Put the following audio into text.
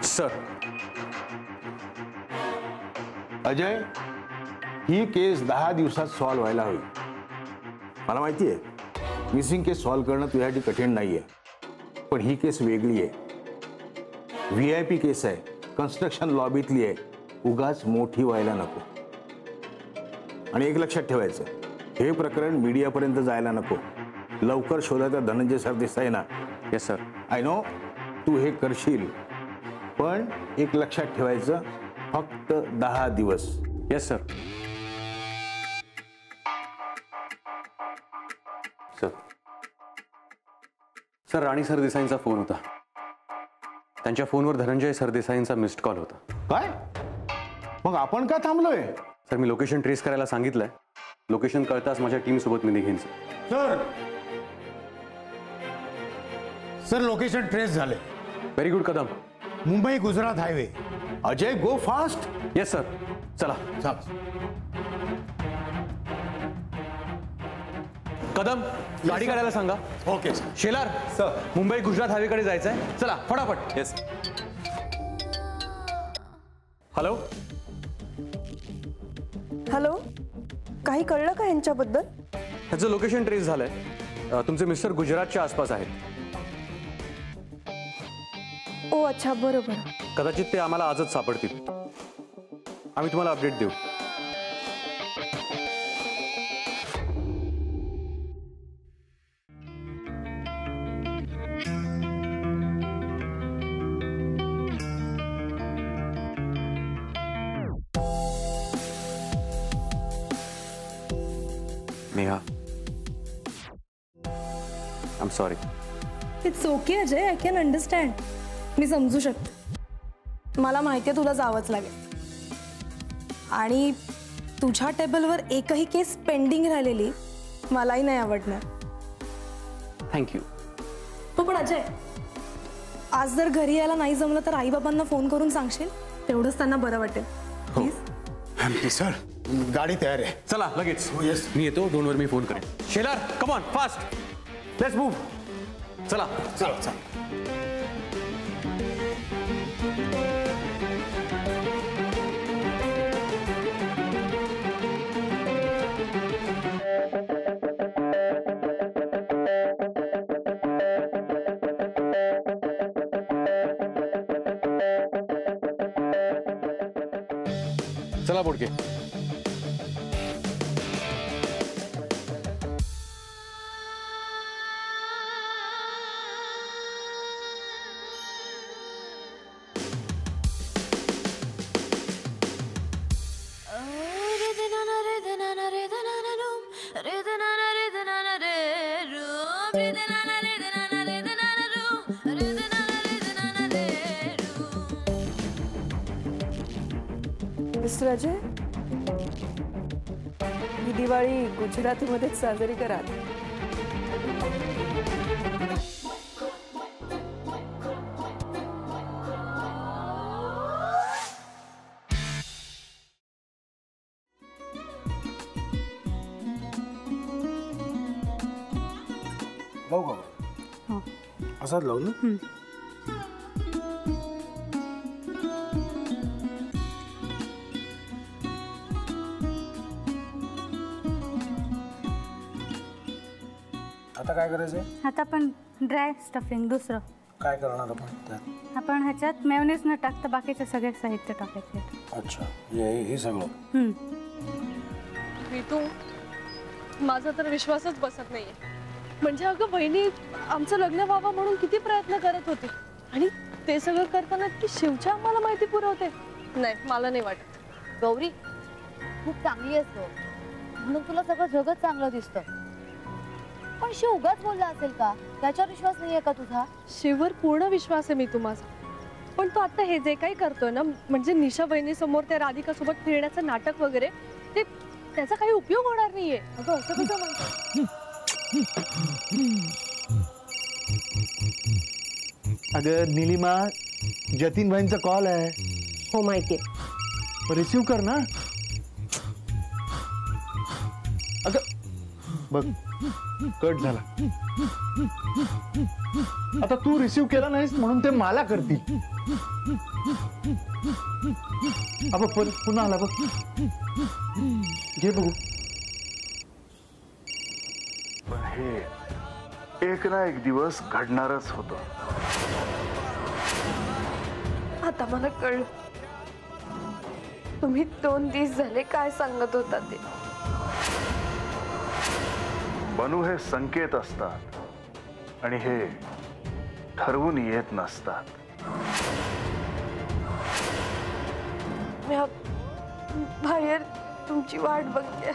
Sir. Ajay, ही केस 10 दिवसात solve व्हायला हवी. मला माहिती आहे मिसिंग केस सॉल्व्ह करणं तुझ्यासाठी कठीण नाहीये, पण ही केस वेगळी आहे. VIP केस आहे, कन्स्ट्रक्शन लॉबीतली आहे, उगाच मोठी व्हायला नको. आणि एक लक्षात ठेवायचं, हे प्रकरण मीडियापर्यंत जायला नको. लवकर शोधायचा धनंजय सरदेसाई ना. Yes sir. आय नो तू हे करशील, पण एक लक्षात ठेवायचं, फक्त 10 दिवस. Yes sir. सर सर राणी सरदेसाईंचा फोन होता. त्यांच्या फोनवर धनंजय सरदेसाईंचा मिस्ड कॉल होता. काय? मग आपण का थांबलोय? सर मी लोकेशन ट्रेस करायला सांगितलंय. लोकेशन कळताच माझ्या टीम सोबत मी निघेन. सर लोकेशन ट्रेस झाले. Very good Kadam. Mumbai Gujarat highway. Ajay go fast. Yes sir. चला. कदम गाडी काढायला सांगा. Okay sir. Shelar sir Mumbai Gujarat हायवेकडे जायचंय. चला फटाफट. येस. हॅलो. हॅलो, काही कळलं का यांच्याबद्दल? ह्याचं लोकेशन ट्रेस झालंय. तुमचे मिस्टर गुजरातच्या आसपास आहेत. ओ अच्छा, बरोबर. कदाचित ते आम्हाला आजच सापडतील. आम्ही तुम्हाला अपडेट देऊ. Neha, I am sorry. It's okay Ajay, I can understand. मी समजू शकते. मला माहिती आहे तुला जावंच लागेल, आणि तुझ्या टेबलवर एकही केस पेंडिंग राहिलेली मलाही नाही आवडणार. थँक्यू. हो पण अजय, आज जर घरी यायला नाही जमलं तर आई बाबांना फोन करून सांगशील? तेवढंच त्यांना बरं वाटेल. प्लीज. सर गाडी तयार आहे. चला लगेच. येस. मी येतो. 2 वर मी फोन करेन. Shelar come on fast. Let's move. चला. चला चला. चला बोडके. मिस्टर अजय, ही दिवाळी गुजरातीमध्येच साजरी कराल. लावू का? असाच लावू ना. आता काय करायचंय? आता आपण ड्राय स्टफिंग दुसरं काय करणार आपण त्यात? आपण ह्याच्यात मेयोनीज न टाकता बाकीचे सगळे साहित्य टाकायचे. अच्छा, हे सगळं. ऋतू, माझा तर विश्वासच बसत नाहीये. म्हणजे अगं बहिणी आमचं लग्न व्हावं म्हणून किती प्रयत्न करत होती, आणि ते सगळं करताना की शिवच्या आम्हाला माहिती पुरवते. नाही, मला नाही वाटत. गौरी खूप चांगली असतो म्हणून तुला सगळं जगत चांगलं दिसतं, पण शिव उगाच बोलला असेल का? त्याच्यावर विश्वास नाहीये का तुझा? शिववर पूर्ण विश्वास आहे मी माझा, पण तो आता हे जे काही करतोय ना, म्हणजे निशा बहिणी समोर त्या राधिका सोबत फिरण्याचं नाटक वगैरे, ते त्याचा काही उपयोग होणार नाहीये. अगं असं कसं म्हणतो? अगं निलिमा, जतीन भाईंचा कॉल आहे. हो माहितीये. रिसीव कर ना. अगं बघ कट झाला. आता तू रिसीव्ह केला नाहीस म्हणून ते मला करतील. अब पुन्हा आला बघ. घे बघू. पण हे एक ना एक दिवस घडणारच होतं. आता मला कळलं तुम्ही 2 दिवस झाले काय सांगत होता ते. बनू हे संकेत असतात आणि हे ठरवून येत नसतात. मी बाहेर तुमची वाट बघते.